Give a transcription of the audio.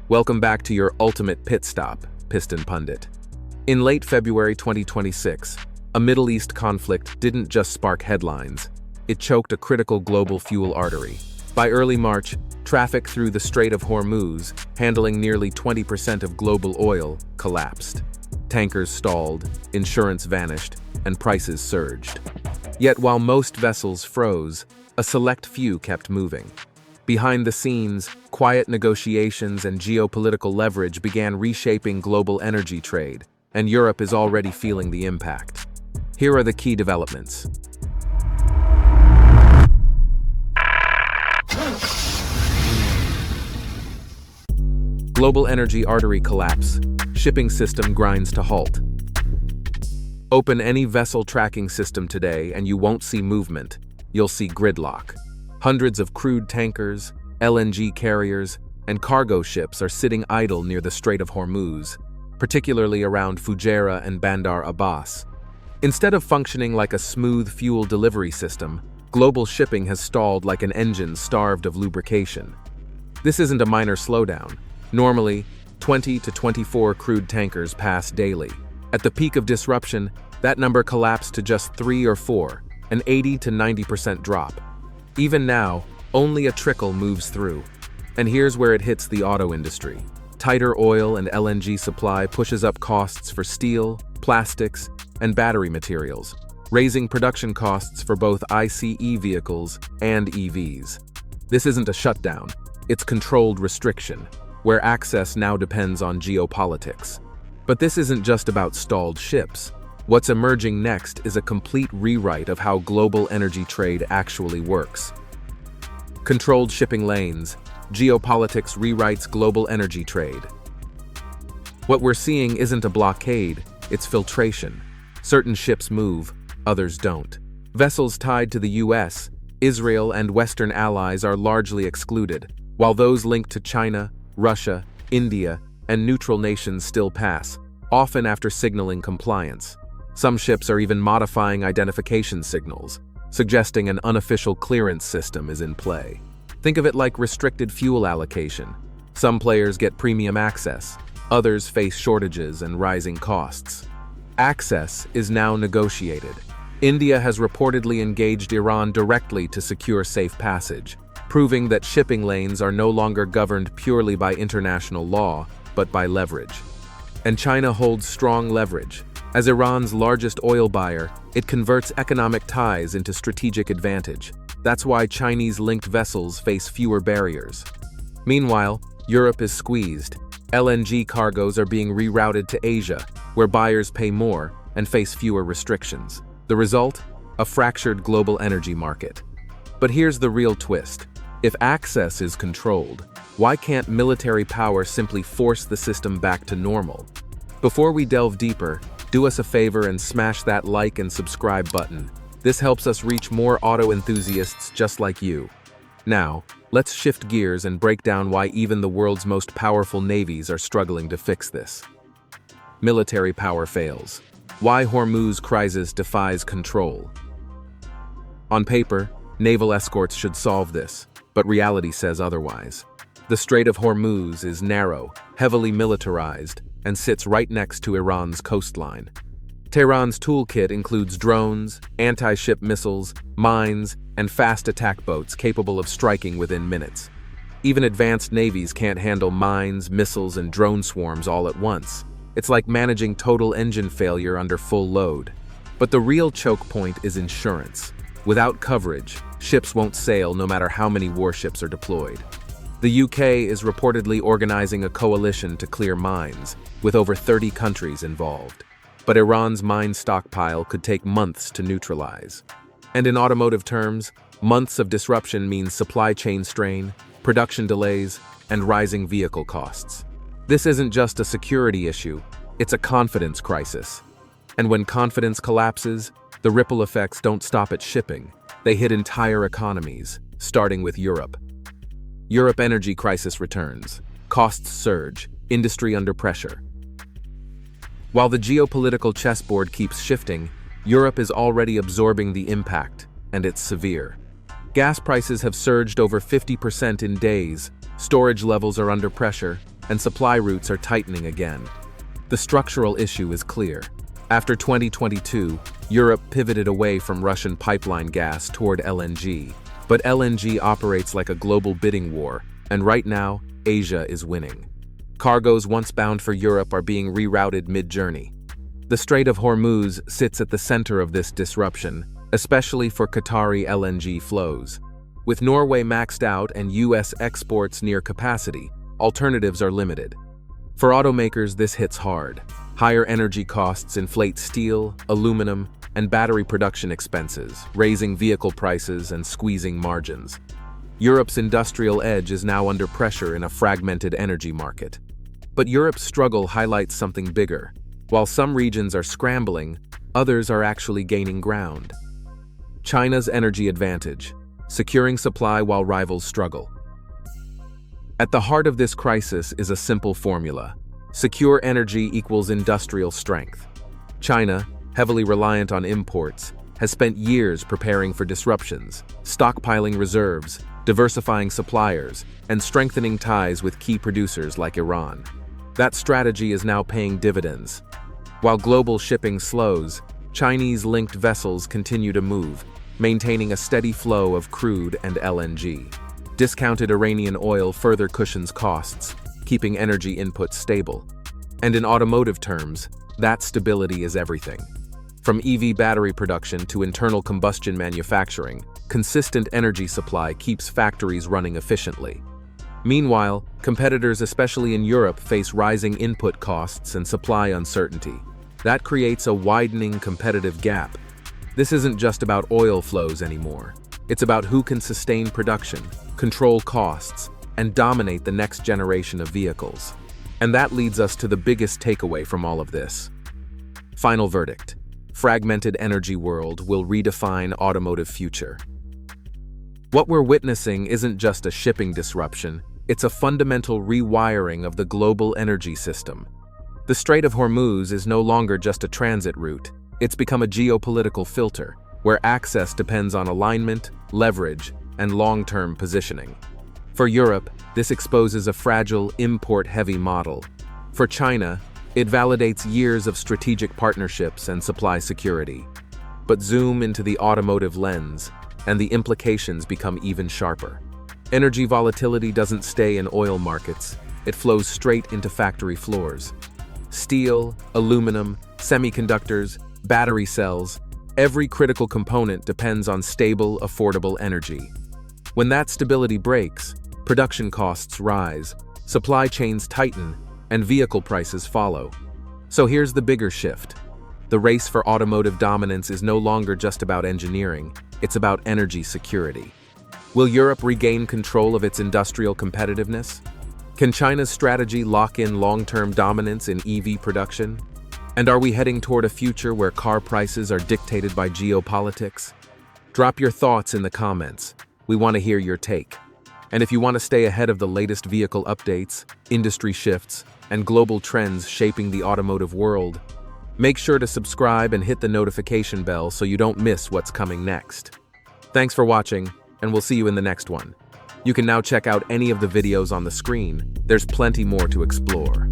Welcome back to your ultimate pit stop, Piston Pundit. In late February 2026, a Middle East conflict didn't just spark headlines, it choked a critical global fuel artery. By early March, traffic through the Strait of Hormuz, handling nearly 20% of global oil, collapsed. Tankers stalled, insurance vanished, and prices surged. Yet while most vessels froze, a select few kept moving. Behind the scenes, quiet negotiations and geopolitical leverage began reshaping global energy trade, and Europe is already feeling the impact. Here are the key developments. Global energy artery collapse. Shipping system grinds to halt. Open any vessel tracking system today and you won't see movement. You'll see gridlock. Hundreds of crude tankers, LNG carriers, and cargo ships are sitting idle near the Strait of Hormuz, particularly around Fujairah and Bandar Abbas. Instead of functioning like a smooth fuel delivery system, global shipping has stalled like an engine starved of lubrication. This isn't a minor slowdown. Normally, 20 to 24 crude tankers pass daily. At the peak of disruption, that number collapsed to just 3 or 4, an 80 to 90% drop. Even now, only a trickle moves through. And here's where it hits the auto industry. Tighter oil and LNG supply pushes up costs for steel, plastics, and battery materials, raising production costs for both ICE vehicles and EVs. This isn't a shutdown, it's controlled restriction, where access now depends on geopolitics. But this isn't just about stalled ships. What's emerging next is a complete rewrite of how global energy trade actually works. Controlled shipping lanes. Geopolitics rewrites global energy trade. What we're seeing isn't a blockade, it's filtration. Certain ships move, others don't. Vessels tied to the US, Israel, and Western allies are largely excluded, while those linked to China, Russia, India, and neutral nations still pass, often after signaling compliance. Some ships are even modifying identification signals, suggesting an unofficial clearance system is in play. Think of it like restricted fuel allocation. Some players get premium access, others face shortages and rising costs. Access is now negotiated. India has reportedly engaged Iran directly to secure safe passage, proving that shipping lanes are no longer governed purely by international law, but by leverage. And China holds strong leverage. As Iran's largest oil buyer, it converts economic ties into strategic advantage. That's why Chinese-linked vessels face fewer barriers. Meanwhile, Europe is squeezed. LNG cargoes are being rerouted to Asia, where buyers pay more and face fewer restrictions. The result? A fractured global energy market. But here's the real twist. If access is controlled, why can't military power simply force the system back to normal? Before we delve deeper, do us a favor and smash that like and subscribe button. This helps us reach more auto enthusiasts just like you. Now, let's shift gears and break down why even the world's most powerful navies are struggling to fix this. Military power fails. Why Hormuz crisis defies control. On paper, naval escorts should solve this, but reality says otherwise. The Strait of Hormuz is narrow, heavily militarized, and sits right next to Iran's coastline. Tehran's toolkit includes drones, anti-ship missiles, mines, and fast attack boats capable of striking within minutes. Even advanced navies can't handle mines, missiles, and drone swarms all at once. It's like managing total engine failure under full load. But the real choke point is insurance. Without coverage, ships won't sail no matter how many warships are deployed. The UK is reportedly organizing a coalition to clear mines, with over 30 countries involved. But Iran's mine stockpile could take months to neutralize. And in automotive terms, months of disruption means supply chain strain, production delays, and rising vehicle costs. This isn't just a security issue, it's a confidence crisis. And when confidence collapses, the ripple effects don't stop at shipping. They hit entire economies, starting with Europe. Europe energy crisis returns. Costs surge, industry under pressure. While the geopolitical chessboard keeps shifting, Europe is already absorbing the impact, and it's severe. Gas prices have surged over 50% in days, storage levels are under pressure, and supply routes are tightening again. The structural issue is clear. After 2022, Europe pivoted away from Russian pipeline gas toward LNG, but LNG operates like a global bidding war, and right now, Asia is winning. Cargoes once bound for Europe are being rerouted mid-journey. The Strait of Hormuz sits at the center of this disruption, especially for Qatari LNG flows. With Norway maxed out and US exports near capacity, alternatives are limited. For automakers, this hits hard. Higher energy costs inflate steel, aluminum, and battery production expenses, raising vehicle prices and squeezing margins. Europe's industrial edge is now under pressure in a fragmented energy market. But Europe's struggle highlights something bigger. While some regions are scrambling, others are actually gaining ground. China's energy advantage, securing supply while rivals struggle. At the heart of this crisis is a simple formula. Secure energy equals industrial strength. China, heavily reliant on imports, has spent years preparing for disruptions, stockpiling reserves, diversifying suppliers, and strengthening ties with key producers like Iran. That strategy is now paying dividends. While global shipping slows, Chinese-linked vessels continue to move, maintaining a steady flow of crude and LNG. Discounted Iranian oil further cushions costs, keeping energy inputs stable. And in automotive terms, that stability is everything. From EV battery production to internal combustion manufacturing, consistent energy supply keeps factories running efficiently. Meanwhile, competitors, especially in Europe, face rising input costs and supply uncertainty. That creates a widening competitive gap. This isn't just about oil flows anymore. It's about who can sustain production, control costs, and dominate the next generation of vehicles. And that leads us to the biggest takeaway from all of this. Final verdict: fragmented energy world will redefine automotive future. What we're witnessing isn't just a shipping disruption, it's a fundamental rewiring of the global energy system. The Strait of Hormuz is no longer just a transit route, it's become a geopolitical filter, where access depends on alignment, leverage, and long-term positioning. For Europe, this exposes a fragile, import-heavy model. For China, it validates years of strategic partnerships and supply security. But zoom into the automotive lens, and the implications become even sharper. Energy volatility doesn't stay in oil markets, it flows straight into factory floors. Steel, aluminum, semiconductors, battery cells, every critical component depends on stable, affordable energy. When that stability breaks, production costs rise, supply chains tighten, and vehicle prices follow. So here's the bigger shift. The race for automotive dominance is no longer just about engineering, it's about energy security. Will Europe regain control of its industrial competitiveness? Can China's strategy lock in long-term dominance in EV production? And are we heading toward a future where car prices are dictated by geopolitics? Drop your thoughts in the comments. We want to hear your take. And if you want to stay ahead of the latest vehicle updates, industry shifts, and global trends shaping the automotive world, make sure to subscribe and hit the notification bell so you don't miss what's coming next. Thanks for watching, and we'll see you in the next one. You can now check out any of the videos on the screen. There's plenty more to explore.